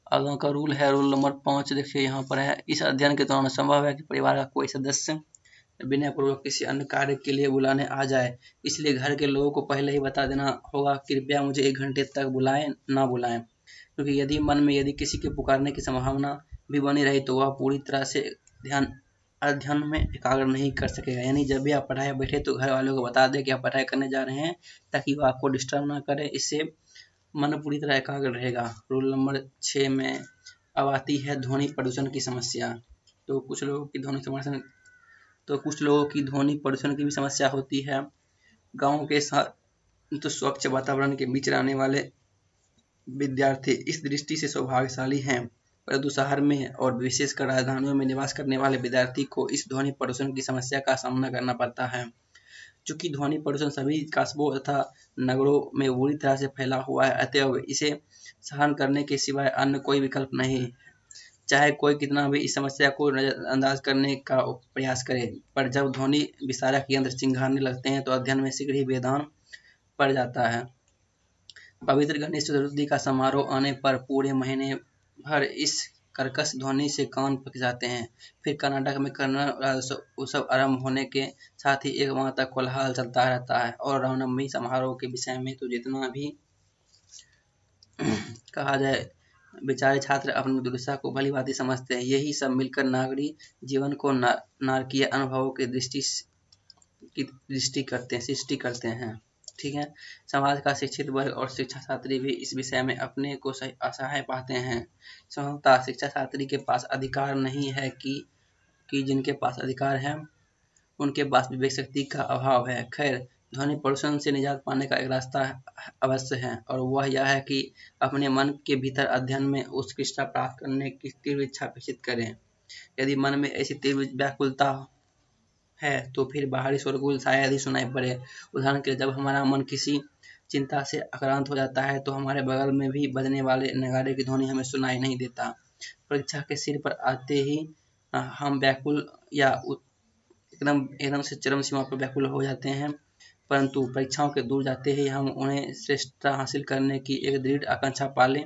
आगे का रूल है, रूल नंबर 5, देखिए यहाँ पर है। इस अध्ययन के दौरान संभव है कि परिवार का कोई सदस्य बिना पूर्वक किसी अन्य कार्य के लिए बुलाने आ जाए, इसलिए घर के लोगों को पहले ही बता देना होगा, कृपया मुझे 1 घंटे तक बुलाएं ना बुलाएं। क्योंकि यदि मन में किसी के पुकारने की संभावना भी बनी रही तो वह पूरी तरह से अध्ययन में एकाग्र नहीं कर सकेगा। यानी जब भी आप पढ़ाई बैठे तो घर वालों को बता दें कि आप पढ़ाई करने जा रहे हैं, ताकि वो आपको डिस्टर्ब ना करें। इससे मन पूरी तरह एकाग्र रहेगा। रूल नंबर 6 में अब आती है ध्वनि प्रदूषण की समस्या। तो कुछ लोगों की ध्वनि प्रदूषण की भी समस्या होती है। गाँव के साथ तो स्वच्छ वातावरण के बीच रहने वाले विद्यार्थी इस दृष्टि से सौभाग्यशाली हैं, परंतु शहर में और विशेषकर राजधानियों में निवास करने वाले विद्यार्थी को इस ध्वनि प्रदूषण की समस्या का सामना करना पड़ता है। चूंकि ध्वनि प्रदूषण सभी कस्बों तथा नगरों में बुरी तरह से फैला हुआ है, अतएव इसे सहन करने के सिवाय अन्य कोई विकल्प नहीं। चाहे कोई कितना भी इस समस्या को नजरअंदाज करने का प्रयास करे, पर जब ध्वनि विसारक यंत्र चिंघाने लगते हैं तो अध्ययन में शीघ्र ही व्यवधान पड़ जाता है। पवित्र गणेश चतुर्थी का समारोह आने पर पूरे महीने भर इस कर्कश ध्वनि से कान पक जाते हैं। फिर कर्नाटक में कन्नड़ उत्सव आरंभ होने के साथ ही 1 माह तक कोलाहल चलता रहता है। और रामनवमी समारोह के विषय में तो जितना भी कहा जाए, बेचारे छात्र अपनी दुर्दशा को भली भांति समझते हैं। यही सब मिलकर नागरिक जीवन को नारकीय अनुभवों की सृष्टि करते हैं। ठीक है, समाज का शिक्षित वर्ग और शिक्षा छात्री भी इस विषय में अपने को असहाय पाते हैं। संभवतः शिक्षा छात्री के पास अधिकार नहीं है कि जिनके पास अधिकार है उनके पास विवेक शक्ति का अभाव है। खैर, ध्वनि प्रदूषण से निजात पाने का एक रास्ता अवश्य है, और वह यह है कि अपने मन के भीतर अध्ययन में उत्कृष्टता प्राप्त करने की तीव्र इच्छा विकसित करें। यदि मन में ऐसी तीव्र व्याकुलता है तो फिर बाहरी शोरगुल शायद ही सुनाई पड़े। उदाहरण के लिए, जब हमारा मन किसी चिंता से आक्रांत हो जाता है तो हमारे बगल में भी बजने वाले नगाड़े की ध्वनि हमें सुनाई नहीं देता। परीक्षा के सिर पर आते ही हम व्याकुल या एकदम से चरम सीमा पर व्याकुल हो जाते हैं, परंतु परीक्षाओं के दूर जाते ही हम उन्हें श्रेष्ठता हासिल करने की एक दृढ़ आकांक्षा पालें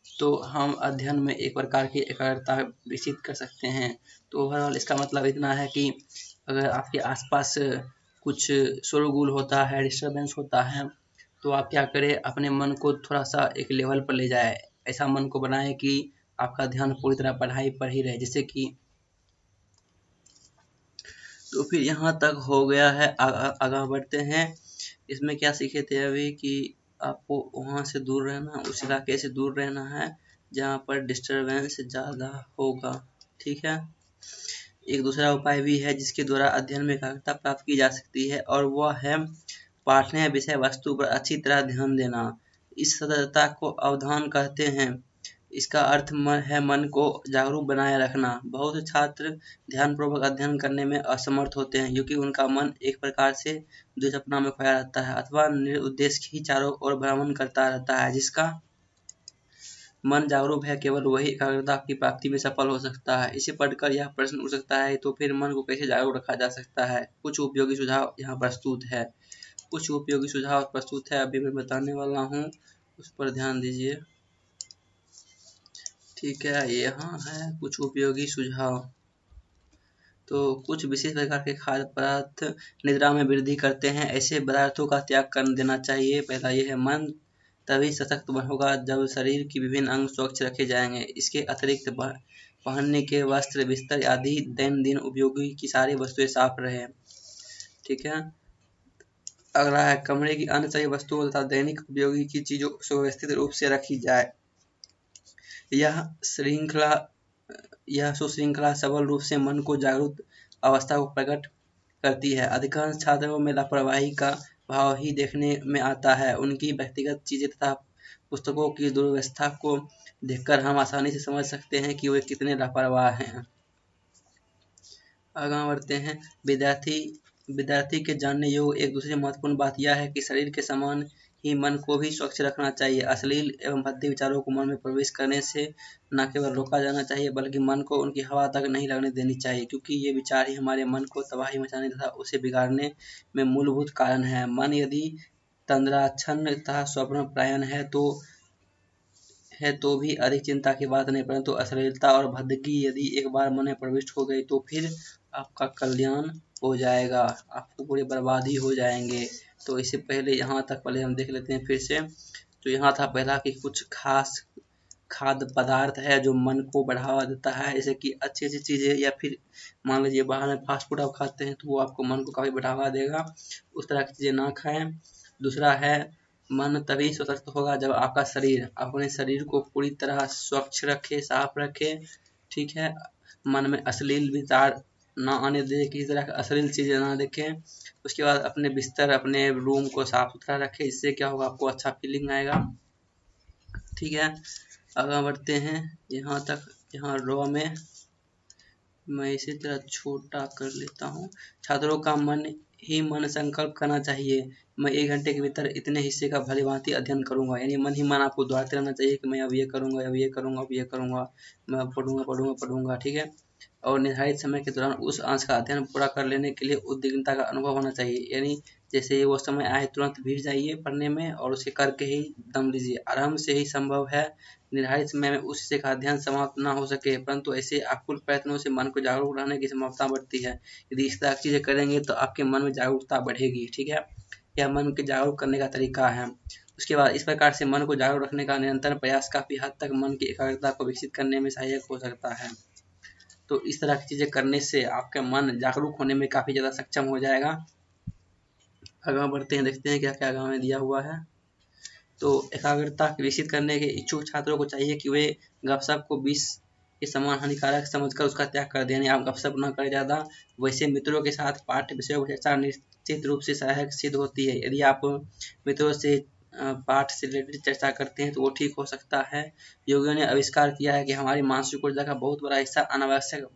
तो हम अध्ययन में एक प्रकार की एकाग्रता विकसित कर सकते हैं। तो ओवरऑल इसका मतलब इतना है कि अगर आपके आसपास कुछ शोरगुल होता है, डिस्टर्बेंस होता है, तो आप क्या करें, अपने मन को थोड़ा सा एक लेवल पर ले जाए। ऐसा मन को बनाए कि आपका ध्यान पूरी तरह पढ़ाई पर ही रहे, जिससे कि तो फिर यहाँ तक हो गया है। आगे बढ़ते हैं। इसमें क्या सीखे थे अभी कि आपको वहाँ से दूर रहना, उस इलाके से दूर रहना है जहाँ पर डिस्टरबेंस ज़्यादा होगा। ठीक है, एक दूसरा उपाय भी है जिसके द्वारा अध्ययन में एकाग्रता प्राप्त की जा सकती है, और वह है पाठनीय विषय वस्तु पर अच्छी तरह ध्यान देना। इस सतर्कता को अवधान कहते हैं। इसका अर्थ है मन को जागरूक बनाए रखना। बहुत से छात्र ध्यानपूर्वक अध्ययन करने में असमर्थ होते हैं क्योंकि उनका मन एक प्रकार से दुर्सपना में खोया रहता है अथवा निरुद्देश्य ही चारों ओर भ्रमण करता रहता है। जिसका मन जागरूक है केवल वही एकाग्रता की प्राप्ति में सफल हो सकता है। इसे पढ़कर यह प्रश्न उठ सकता है तो फिर मन को कैसे जागरूक रखा जा सकता है। कुछ उपयोगी सुझाव यहाँ प्रस्तुत है। कुछ उपयोगी सुझाव प्रस्तुत है, अभी मैं बताने वाला हूँ, उस पर ध्यान दीजिए। ठीक है, यहाँ है कुछ उपयोगी सुझाव। तो कुछ विशेष प्रकार के खाद्य पदार्थ निद्रा में वृद्धि करते हैं, ऐसे पदार्थों का त्याग कर देना चाहिए। पहला ये है, मन तभी सशक्त होगा जब शरीर की विभिन्न अंग स्वच्छ रखे जाएंगे। इसके अतिरिक्त पहनने के वस्त्र, बिस्तर आदि दैनंदिन उपयोगी की सारी वस्तुएं साफ रहे। ठीक है। अगला है, कमरे की अन्य सभी वस्तुओं तथा दैनिक उपयोगी की चीजों को सुव्यवस्थित रूप से रखी जाए। यह सुश्रृंखला सबल रूप से मन को जागरूक अवस्था को प्रकट करती है। अधिकांश छात्रों में लापरवाही का भाव ही देखने में आता है। उनकी व्यक्तिगत चीजें तथा पुस्तकों की दुर्व्यवस्था को देखकर हम आसानी से समझ सकते हैं कि वे कितने लापरवाह हैं। आगे बढ़ते हैं। विद्यार्थी के जानने योग्य एक दूसरी महत्वपूर्ण बात यह है कि शरीर के समान ही मन को भी स्वच्छ रखना चाहिए। अश्लील एवं भद्दे विचारों को मन में प्रवेश करने से न केवल रोका जाना चाहिए बल्कि मन को उनकी हवा तक नहीं लगने देनी चाहिए, क्योंकि ये विचार ही हमारे मन को तबाही मचाने तथा उसे बिगाड़ने में मूलभूत कारण है। मन यदि तंद्राच्छन्न तथा स्वप्नपरायण है तो भी अधिक चिंता की बात नहीं, परंतु अश्लीलता और भद्दगी यदि एक बार मन में प्रविष्ट हो गई तो फिर आपका कल्याण हो जाएगा, आपको पूरे बर्बादी हो जाएंगे। तो इससे पहले यहाँ तक पहले हम देख लेते हैं फिर से। तो यहाँ था पहला कि कुछ खास खाद्य पदार्थ है जो मन को बढ़ावा देता है, जैसे कि अच्छी अच्छी चीज़ें, या फिर मान लीजिए बाहर में फास्ट फूड आप खाते हैं तो वो आपको मन को काफ़ी बढ़ावा देगा, उस तरह की चीज़ें ना खाएं। दूसरा है, मन तभी स्वस्थ होगा जब आपका शरीर अपने शरीर को पूरी तरह स्वच्छ रखे, साफ रखे। ठीक है। मन में अश्लील विचार ना आने दे, किसी तरह की अश्लील चीज़ें ना देखें। उसके बाद अपने बिस्तर, अपने रूम को साफ सुथरा रखें, इससे क्या होगा, आपको अच्छा फीलिंग आएगा। ठीक है। आगे बढ़ते हैं। यहाँ तक, यहाँ रो में मैं इसी तरह छोटा कर लेता हूँ। छात्रों का मन संकल्प करना चाहिए, मैं 1 घंटे के भीतर इतने हिस्से का भलीभांति अध्ययन करूंगा। यानी मन ही मन आपको दोहराते रहना चाहिए कि मैं अब ये करूंगा, अब ये करूंगा, अब ये करूंगा, मैं पढ़ूंगा पढ़ूंगा पढ़ूंगा। ठीक है। और निर्धारित समय के दौरान उस अंश का अध्ययन पूरा कर लेने के लिए उद्विग्नता का अनुभव होना चाहिए। यानी जैसे वो समय आए तुरंत भिड़ जाइए पढ़ने में और उसे करके ही दम लीजिए। आराम से ही संभव है निर्धारित समय में उस हिस्से का अध्ययन समाप्त न हो सके, परंतु ऐसे आकुल प्रयत्नों से मन को जागरूक रहने की संभावना बढ़ती है। यदि इस तरह की चीज़ें करेंगे तो आपके मन में जागरूकता बढ़ेगी। ठीक है। यह मन के जागरूक करने का तरीका है। उसके बाद इस प्रकार से मन को जागरूक रखने का निरंतर प्रयास काफ़ी हद तक मन की एकाग्रता को विकसित करने में सहायक हो सकता है। तो इस तरह की चीज़ें करने से आपका मन जागरूक होने में काफ़ी ज़्यादा सक्षम हो जाएगा। आगे बढ़ते हैं, देखते हैं क्या क्या आगे में दिया हुआ है। तो एकाग्रता विकसित करने के इच्छुक छात्रों को चाहिए कि वे गपशप को विष के समान हानिकारक समझकर उसका त्याग कर दें। यानी आप गपशप न करें ज़्यादा। वैसे मित्रों के साथ पाठ्य विषयों की चर्चा निश्चित रूप से सहायक सिद्ध होती है। यदि आप मित्रों से पाठ से रिलेटेड चर्चा करते हैं तो वो ठीक हो सकता है। योगियों ने आविष्कार किया है कि हमारी मानसिक ऊर्जा का बहुत बड़ा हिस्सा अनावश्यक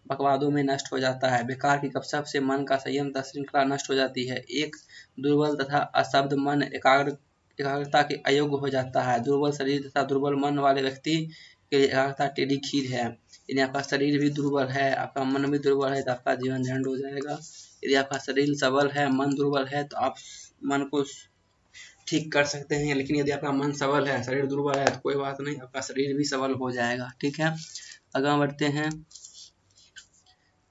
बकवादों में नष्ट हो जाता है। बेकार की गपशप से मन का संयम तथा श्रृंखला नष्ट हो जाती है। एक दुर्बल तथा अशब्द मन एकाग्रता के अयोग्य हो जाता है। दुर्बल शरीर तथा दुर्बल मन वाले व्यक्ति के लिए एकाग्रता टेढ़ी खीर है। यदि आपका शरीर भी दुर्बल है, आपका मन भी दुर्बल है, तो आपका जीवन झंड हो जाएगा। यदि आपका शरीर सबल है, मन दुर्बल है, तो आप मन को ठीक कर सकते हैं। लेकिन यदि आपका मन सबल है, शरीर दुर्बल है, तो कोई बात नहीं, आपका शरीर भी सबल हो जाएगा। ठीक है। आगे बढ़ते हैं।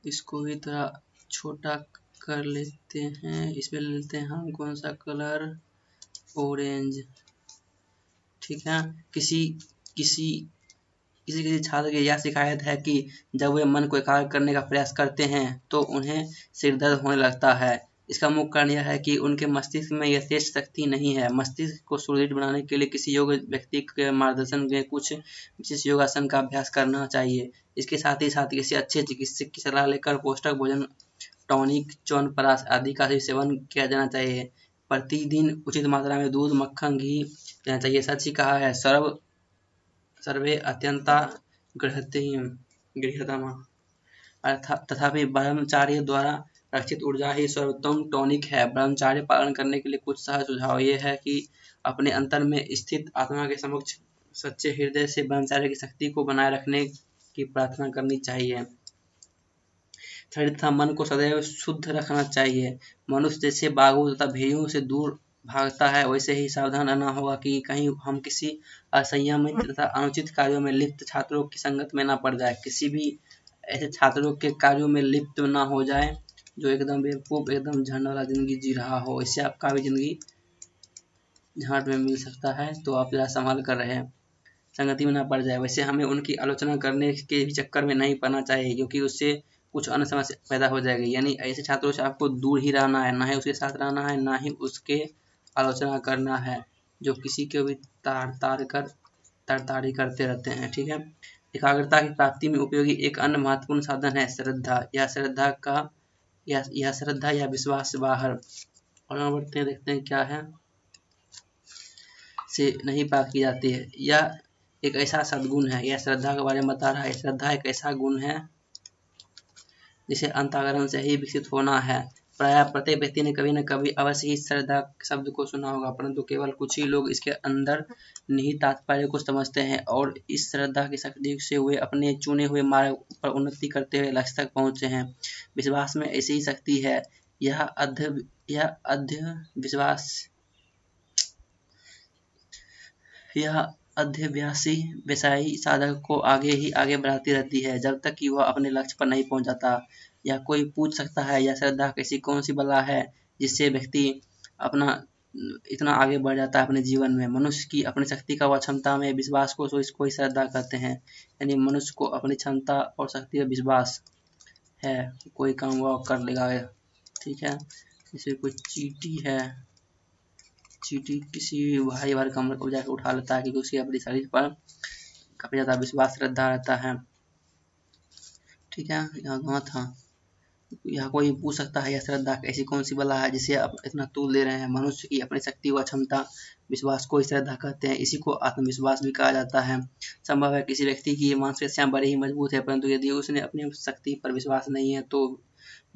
इसको भी थोड़ा छोटा कर लेते हैं। इसमें ले लेते हैं हम कौन सा कलर, ऑरेंज। ठीक है। किसी छात्र की यह शिकायत है कि जब वे मन को एकाग्र करने का प्रयास करते हैं तो उन्हें सिर दर्द होने लगता है। इसका मुख्य कारण यह है कि उनके मस्तिष्क में यथेष्ट शक्ति नहीं है। मस्तिष्क को सुदृढ़ बनाने के लिए किसी योग्य व्यक्ति के मार्गदर्शन में कुछ विशेष योगासन का अभ्यास करना चाहिए। इसके साथ ही किसी अच्छे चिकित्सक की सलाह लेकर पौष्टिक भोजन, टॉनिक, च्यवनप्राश आदि का भी सेवन किया जाना चाहिए। प्रतिदिन उचित मात्रा में दूध, मक्खन, घी लेना चाहिए। सच ही कहा है, सर्वे अत्यंता गृहतम तथापि ब्रह्मचार्य द्वारा रक्षित ऊर्जा ही सर्वोत्तम टॉनिक है। ब्रह्मचार्य पालन करने के लिए कुछ सहज सुझाव ये है कि अपने अंतर में स्थित आत्मा के समक्ष सच्चे हृदय से ब्रह्मचार्य की शक्ति को बनाए रखने की प्रार्थना करनी चाहिए। शरीर तथा मन को सदैव शुद्ध रखना चाहिए। मनुष्य जैसे बाघों तथा भेड़ियों से दूर भागता है, वैसे ही सावधान रहना होगा कि कहीं हम किसी असंयमित तथा अनुचित कार्यों में लिप्त छात्रों की संगत में न पड़ जाए। किसी भी ऐसे छात्रों के कार्यों में लिप्त न हो जाए जो एकदम बेवकूफ, एकदम झंड वाला जिंदगी जी रहा हो। इससे आपका भी जिंदगी झाट में मिल सकता है, तो आप जरा संभाल कर रहे संगति में ना पड़ जाए। वैसे हमें उनकी आलोचना करने के चक्कर में नहीं पड़ना चाहिए, क्योंकि उससे कुछ अन्य समस्या पैदा हो जाएगी। यानी ऐसे छात्रों से आपको दूर ही रहना है, ना ही उसके साथ रहना है, ना ही उसके आलोचना करना है, जो किसी को भी ताड़ी करते रहते हैं। ठीक है। एकाग्रता की प्राप्ति में उपयोगी एक अन्य महत्वपूर्ण साधन है श्रद्धा। यह श्रद्धा या विश्वास से बाहर और बढ़ते हैं, देखते हैं क्या है, से नहीं प्राप्त की जाती है। यह एक ऐसा सद्गुण है, यह श्रद्धा के बारे में बता रहा है। श्रद्धा एक ऐसा गुण है जिसे अंतःकरण से ही विकसित होना है। प्राय प्रत्येक व्यक्ति ने कभी न कभी अवश्य ही श्रद्धा शब्द को सुना होगा, परंतु केवल कुछ ही लोग इसके अंदर निहित तात्पर्य को समझते हैं और इस श्रद्धा की शक्ति से वे अपने चुने हुए मार्ग पर उन्नति करते हुए लक्ष्य तक पहुंचे हैं। विश्वास में ऐसी ही शक्ति है। यह अध्यवसायी साधक को आगे ही आगे बढ़ाती रहती है, जब तक कि वह अपने लक्ष्य पर नहीं पहुंच जाता। यह कोई पूछ सकता है, यह श्रद्धा कैसी कौन सी बला है जिससे व्यक्ति अपना इतना आगे बढ़ जाता है अपने जीवन में। मनुष्य की अपनी शक्ति का व क्षमता में विश्वास को इसको ही श्रद्धा कहते हैं। यानी मनुष्य को अपनी क्षमता और शक्ति का विश्वास है, कोई काम वह कर लेगा। ठीक है। जैसे कोई चींटी है, चींटी किसी भारी भारी कमरे को जाकर उठा लेता है, क्योंकि उसके अपने शरीर पर काफी ज्यादा विश्वास श्रद्धा रहता है। ठीक है। यहाँ था, यह कोई पूछ सकता है, यह श्रद्धा ऐसी कौन सी बला है जिसे आप इतना तूल दे रहे हैं। मनुष्य की अपनी शक्ति व क्षमता विश्वास को ही श्रद्धा कहते हैं। इसी को आत्मविश्वास भी कहा जाता है। संभव है किसी व्यक्ति की मांसपेशियां बड़ी ही मजबूत है, परंतु यदि उसने अपनी शक्ति पर विश्वास नहीं है तो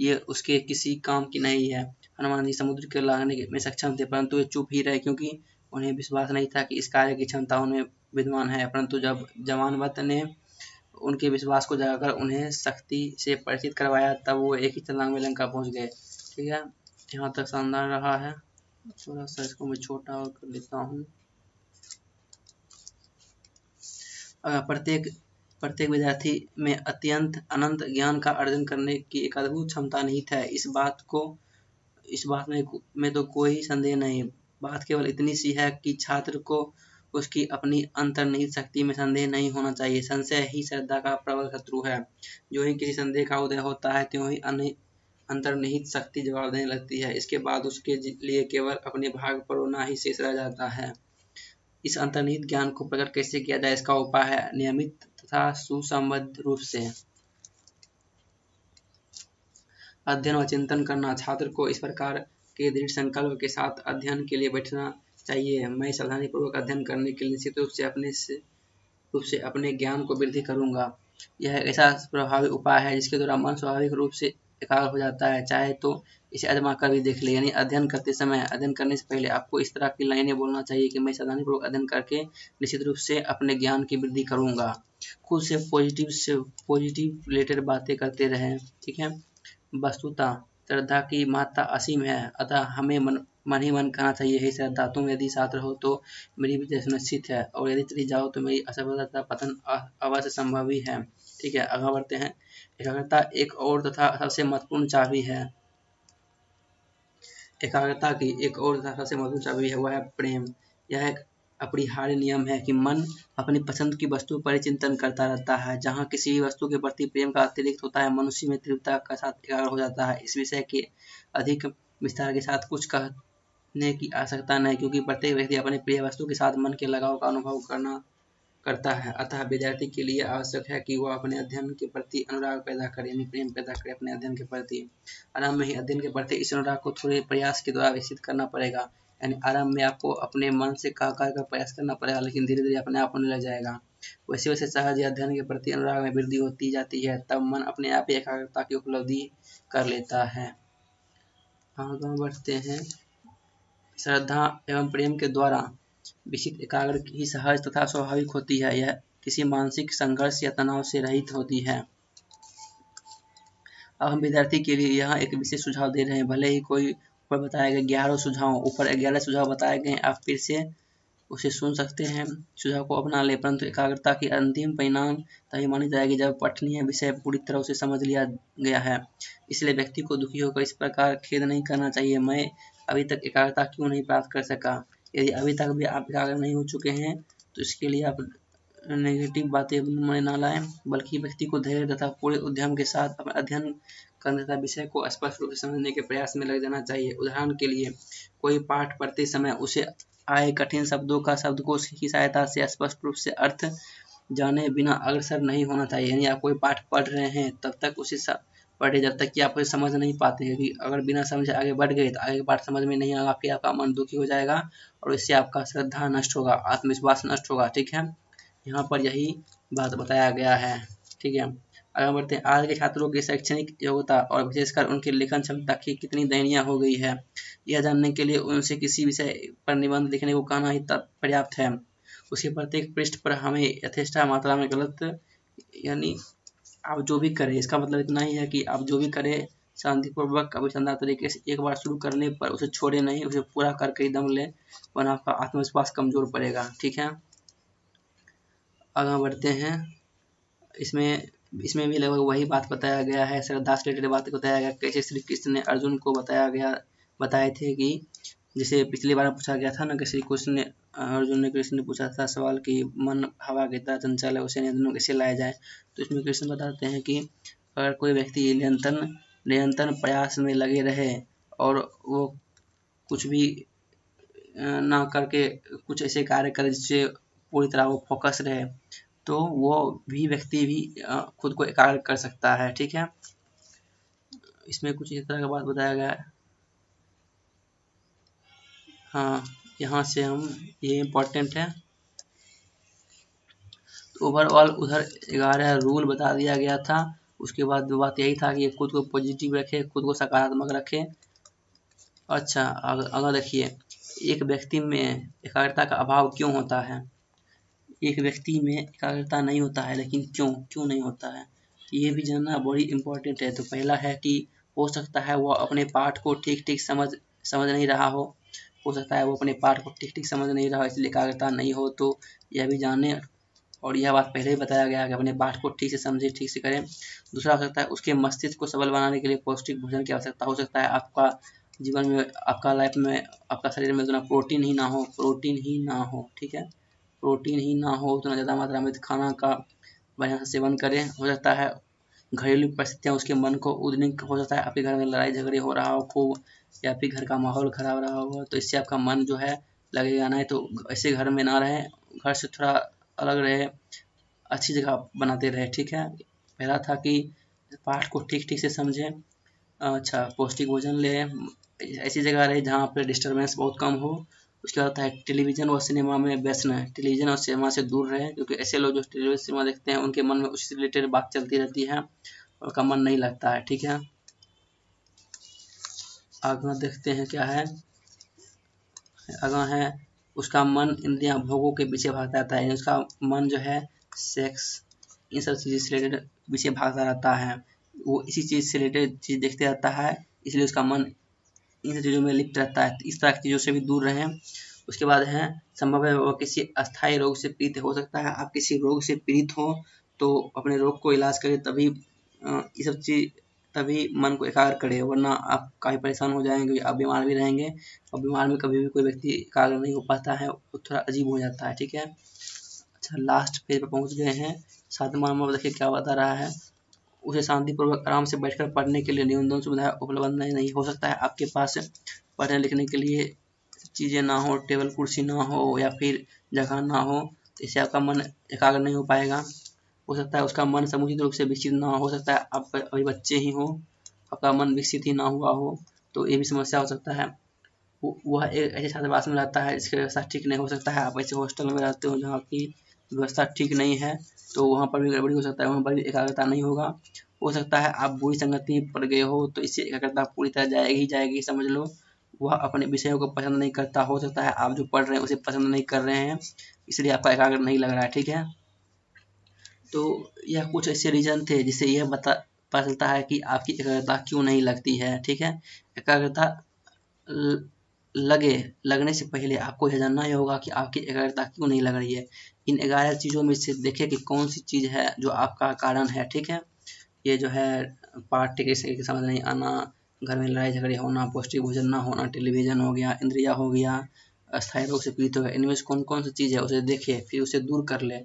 ये उसके किसी काम की नहीं है। हनुमान जी समुद्र के लांघने में सक्षम थे, परंतु वे चुप ही रहे, क्योंकि उन्हें विश्वास नहीं था कि इस कार्य की क्षमता उनमें विद्यमान है। परंतु जब जमानवंत ने उनके विश्वास को जगाकर उन्हें शक्ति से परिचित करवाया, तब वो एक ही छलांग में लंका पहुंच गए। ठीक है। यहाँ तक शानदार रहा है। थोड़ा सा इसको मैं छोटा और कर लेता हूँ। प्रत्येक विद्यार्थी में अनंत ज्ञान का अर्जन करने की एक अद्भुत क्षमता निहित है। इस बात में तो कोई संदेह नहीं। बात केवल इतनी सी है कि छात्र को उसकी अपनी अंतर्निहित शक्ति में संदेह नहीं होना चाहिए। संशय ही श्रद्धा का प्रबल शत्रु है। जो ही किसी संदेह का उदय होता है, त्यों ही अंतर्निहित शक्ति जवाब देने लगती है। इसके बाद उसके लिए केवल अपने भाग पर रोना ही शेष रह जाता है। इस अंतर्निहित ज्ञान को प्रकट कैसे किया जाए, इसका उपाय है नियमित तथा सुसंबद्ध रूप से अध्ययन व चिंतन करना। छात्र को इस प्रकार के दृढ़ संकल्प के साथ अध्ययन के लिए बैठना चाहिए। मैं सावधानीपूर्वक अध्ययन करने के लिए निश्चित रूप से अपने ज्ञान को वृद्धि करूंगा। यह एक ऐसा प्रभावी उपाय है जिसके द्वारा मन स्वाभाविक रूप से एकाग्र हो जाता है। चाहे तो इसे आजमा कर भी देख ले। यानी अध्ययन करने से पहले आपको इस तरह की लाइनें बोलना चाहिए कि मैं सावधानीपूर्वक अध्ययन करके निश्चित रूप से अपने ज्ञान की वृद्धि करूंगा। खुद से पॉजिटिव रिलेटेड बातें करते रहें। ठीक है। वस्तुतः श्रद्धा की महत्ता असीम है, अतः हमें मन ही मन कहना चाहिए, हे श्रद्धा, तुम यदि छात्र हो तो मेरी विजय सुनिश्चित है, और यदि चली जाओ तो मेरी असफलता पतन अवश्य संभव ही है। ठीक है। आगे बढ़ते हैं। एकाग्रता एक और तथा सबसे महत्वपूर्ण चाबी है। एकाग्रता की एक और तथा सबसे महत्वपूर्ण चाबी है, वह है प्रेम। यह एक अपरिहार्य नियम है कि मन अपनी पसंद की वस्तु पर चिंतन करता रहता है। जहाँ किसी भी वस्तु के प्रति प्रेम का अतिरिक्त होता है, मनुष्य में तीव्रता के साथ एकाग्र हो जाता है। इस विषय के अधिक विस्तार के साथ कुछ कहने की आवश्यकता नहीं, क्योंकि प्रत्येक व्यक्ति अपने प्रिय वस्तु के साथ मन के लगाव का अनुभव करता है। अतः विद्यार्थी के लिए आवश्यक है कि वह अपने अध्ययन के प्रति अनुराग पैदा करे, यानी प्रेम पैदा करे अपने अध्ययन के प्रति। आरंभ में ही अध्ययन के प्रति इस अनुराग को थोड़े प्रयास के द्वारा विकसित करना पड़ेगा। यानी आरंभ में आपको अपने मन से कर प्रयास करना पड़ेगा, लेकिन धीरे धीरे अपने आप होने लग जाएगा। वैसे वैसे सहज या अध्ययन के प्रति अनुराग में वृद्धि होती जाती है, तब मन अपने आप ही एकाग्रता की उपलब्धि कर लेता है। आगे बढ़ते हैं। श्रद्धा एवं प्रेम के द्वारा विकसित एकाग्र ही सहज तथा स्वाभाविक होती है। यह किसी मानसिक संघर्ष या तनाव से रहित होती है। अब हम विद्यार्थी के लिए यहाँ एक विशेष सुझाव दे रहे हैं। भले ही कोई ऊपर बताए गए 11 सुझाव ऊपर 11 सुझाव बताए गए, आप फिर से उसे सुन सकते हैं, सुझाव को अपना ले, परंतु एकाग्रता की अंतिम परिणाम तभी मानी जाएगी जब पठनीय विषय पूरी तरह से समझ लिया गया है। इसलिए व्यक्ति को दुखी होकर इस प्रकार खेद नहीं करना चाहिए, मैं अभी तक एकाग्रता क्यों नहीं प्राप्त कर सका। यदि अभी तक भी आप एकाग्र नहीं हो चुके हैं तो इसके लिए आप नेगेटिव बातें मन न लाएं, बल्कि व्यक्ति को धैर्य तथा पूरे उद्यम के साथ अपना अध्ययन करने तथा विषय को स्पष्ट रूप से समझने के प्रयास में लग जाना चाहिए। उदाहरण के लिए कोई पाठ पढ़ते समय उसे आए कठिन शब्दों का शब्दकोश की सहायता से स्पष्ट रूप से अर्थ जाने बिना अग्रसर नहीं होना चाहिए। यानी आप कोई पाठ पढ़ रहे हैं तब तक उसे पढ़े जब तक कि आप उसे समझ नहीं पाते हैं, क्योंकि अगर बिना समझे आगे बढ़ गए तो आगे पाठ समझ में नहीं आएगा, फिर आपका मन दुखी हो जाएगा और इससे आपका श्रद्धा नष्ट होगा, आत्मविश्वास नष्ट होगा। ठीक है, यहाँ पर यही बात बताया गया है। ठीक है, आगे बढ़ते हैं। आज के छात्रों की शैक्षणिक योग्यता और विशेषकर उनकी लेखन क्षमता की कितनी दयनीय हो गई है, यह जानने के लिए उनसे किसी विषय पर निबंध लिखने को कहना ही पर्याप्त है। उसके प्रत्येक पृष्ठ पर हमें यथेष्ट मात्रा में गलत, यानी आप जो भी करें, इसका मतलब इतना ही है कि आप जो भी करें शांतिपूर्वक अभिसंधान तरीके से एक बार शुरू करने पर उसे छोड़े नहीं, उसे पूरा करके ही दम लें, वरना आपका आत्मविश्वास कमजोर पड़ेगा। ठीक है, आगे बढ़ते हैं। इसमें भी लगभग वही बात बताया गया है, श्रद्धा से रिलेटेड बात बताया गया। कैसे श्री कृष्ण ने अर्जुन को बताए थे कि जैसे पिछली बार पूछा गया था ना कि श्री कृष्ण ने अर्जुन ने कृष्ण ने पूछा था सवाल कि मन हवा की तरह चंचल है, उसे नियंत्रण कैसे लाया जाए। तो इसमें कृष्ण बताते हैं कि अगर कोई व्यक्ति निरंतर प्रयास में लगे रहे और वो कुछ भी ना करके कुछ ऐसे कार्य करे जिससे पूरी तरह वो फोकस रहे, तो वो भी व्यक्ति भी खुद को एकाग्र कर सकता है। ठीक है, इसमें कुछ इस तरह का बात बताया गया है। हाँ, यहाँ से हम ये इम्पोर्टेंट है। तो ओवरऑल उधर 11 रूल बता दिया गया था। उसके बाद बात यही था कि खुद को पॉजिटिव रखे, खुद को सकारात्मक रखे। अच्छा, अगर देखिए एक व्यक्ति में एकाग्रता का अभाव क्यों होता है। एक व्यक्ति में एकाग्रता नहीं होता है, लेकिन क्यों नहीं होता है ये भी जानना बड़ी इम्पोर्टेंट है। तो पहला है कि हो सकता है वो अपने पाठ को ठीक समझ नहीं रहा हो सकता है वो अपने पाठ को ठीक समझ नहीं रहा, इसलिए एकाग्रता नहीं हो। तो यह भी जाने, और यह बात पहले ही बताया गया है कि अपने पाठ को ठीक से समझे, ठीक से करें। दूसरा हो सकता है उसके मस्तिष्क को सबल बनाने के लिए पौष्टिक भोजन की आवश्यकता हो सकता है। आपका जीवन में, आपका लाइफ में, आपका शरीर में उतना प्रोटीन ही ना हो। ठीक है, प्रोटीन ही ना हो, उतना ज़्यादा मात्रा में खाना का बढ़िया से सेवन करें। हो सकता है घरेलू परिस्थितियाँ उसके मन को उद्विग्न, हो सकता है आपके घर में लड़ाई झगड़े हो रहा हो खूब, या फिर घर का माहौल खराब रहा हो, तो इससे आपका मन जो है लगेगा नहीं। तो ऐसे घर में ना रहे, घर से थोड़ा अलग रहे, अच्छी जगह बनाते रहे। ठीक है, पहला था कि पाठ को ठीक से समझें। अच्छा, पौष्टिक भोजन लें, ऐसी जगह रहे जहाँ पर डिस्टर्बेंस बहुत कम हो। उसके बाद है टेलीविज़न और सिनेमा में व्यस्त न है, टेलीविज़न और सिनेमा से दूर रहे, क्योंकि ऐसे लोग जो टेलीविज़न सिनेमा देखते हैं उनके मन में उससे रिलेटेड बात चलती रहती है और उनका मन नहीं लगता है। ठीक है, आगे देखते हैं क्या है। आगे है उसका मन इंद्रियां भोगों के पीछे भागता रहता है, उसका मन जो है सेक्स इन सब चीज़ से रिलेटेड पीछे भागता रहता है, वो इसी चीज़ से रिलेटेड चीज़ देखते रहता है, इसलिए उसका मन इन सब चीज़ों में लिप्त रहता है। इस तरह की चीज़ों से भी दूर रहें। उसके बाद है संभव है वो किसी अस्थायी रोग से पीड़ित हो सकता है, आप किसी रोग से पीड़ित हो तो अपने रोग को इलाज करें, तभी ये सब चीज़, तभी मन को एकाग्र करें, वरना आप काफ़ी परेशान हो जाएंगे, आप बीमार भी रहेंगे। और बीमार में कभी भी कोई व्यक्ति एकाग्र नहीं हो पाता है, वो थोड़ा अजीब हो जाता है। ठीक है, अच्छा लास्ट पेज पर पहुँच गए हैं। 7वां नंबर देखिए क्या बता रहा है। उसे शांतिपूर्वक आराम से बैठकर पढ़ने के लिए न्यूनतम सुविधाएं उपलब्ध नहीं हो सकता है आपके पास पढ़ने लिखने के लिए चीज़ें ना हो, टेबल कुर्सी ना हो या फिर जगह ना हो, तो इससे आपका मन एकाग्र नहीं हो पाएगा। हो सकता है उसका मन समुचित रूप से विकसित ना हो सकता है आप अभी बच्चे ही हो, आपका मन विकसित ही ना हुआ हो, तो ये भी समस्या हो सकता है। वह एक ऐसे छात्रावास में रहता है जिसकी व्यवस्था ठीक नहीं हो सकता है, आप ऐसे हॉस्टल में रहते हो जहाँ की व्यवस्था ठीक नहीं है तो वहाँ पर भी गड़बड़ी हो सकता है, वहाँ पर भी एकाग्रता नहीं होगा। हो सकता है आप बुरी संगति में पड़ गए हो तो इससे एकाग्रता पूरी तरह जाएगी ही जाएगी, समझ लो। वह अपने विषयों को पसंद नहीं करता, हो सकता है आप जो पढ़ रहे हैं उसे पसंद नहीं कर रहे हैं, इसलिए आपका एकाग्र नहीं लग रहा है, ठीक है। तो यह कुछ ऐसे रीजन थे जिससे यह पता चलता है कि आपकी एकाग्रता क्यों नहीं लगती है, ठीक है। एकाग्रता लगने से पहले आपको यह जानना ही होगा कि आपकी एकाग्रता क्यों नहीं लग रही है। इन 11 चीज़ों में से देखिए कि कौन सी चीज़ है जो आपका कारण है, ठीक है। ये जो है पाठ ठीक से समझ नहीं आना, घर में लड़ाई झगड़े होना, पौष्टिक भोजन ना होना, टेलीविजन हो गया, इंद्रिया हो गया, अस्थायी रोग से पीड़ित हो गया, इनमें से कौन कौन सी चीज़ है उसे देखिए, फिर उसे दूर कर ले।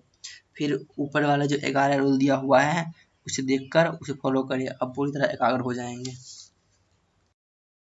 फिर ऊपर वाला जो 11 रूल दिया हुआ है उसे देखकर उसे फॉलो करिए, आप पूरी तरह एकाग्र हो जाएंगे।